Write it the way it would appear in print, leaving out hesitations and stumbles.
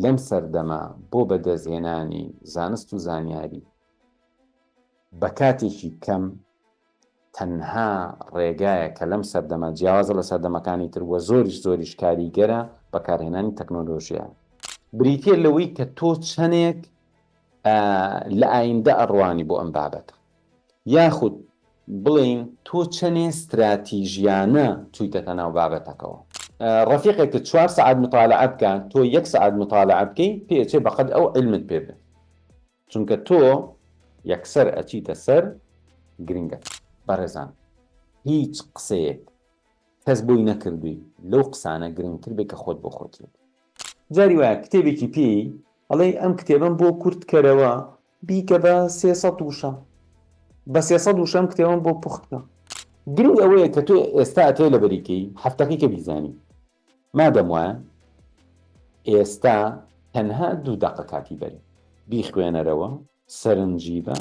لەم سەردەما بۆ بەدەستهێنانی زانست و زانیاری بە کاتێکی کەم تەنها ڕێگایە کە لەم سەردەما جیاوازە لە سەردەمەکانی تر وە زۆریش کاریگەرە بەکارهێنانی تەکنۆلۆژیە. بریتێ لەوەی کە تۆ چەندێک لە ئایندە ئەڕوانی بۆ ئەم بابەتە، یاخود بڵین تۆ چەندێ استراتیژیانە چوویتەتە ناو بابەتەکەەوە. ڕەفیقێکت 4 سەعات مطالعە بکە، تۆ 1 سەعات مطالعە بکەی پێچێ بەقەد ئەو علمت پێ بێ، چونکە تۆ یەکسەر ئەچیتە سەر گرنگە. بەڕێزان، هیچ قسەیەک کەس بۆی نەکردووی لەو قسانە گرنگتر بێ کە خۆت بۆ خۆتی. جاری وایە کتێبێکی پێی ئەڵێ ئەم کتێبم بۆ کورت کەرەوە بیکە بە 300 وشە، بە 300 وشەم کتێبم بۆ پوختکە. گرنگ ئەوەیە کە تۆ ئێستا ئەتێ لە بەریکەی هەفتەکەی کە بیزانی، مادەم وایە ئێستا تەنها 2 دقە کاتی بەری بیخوێنەرەوە، سەرنجی بە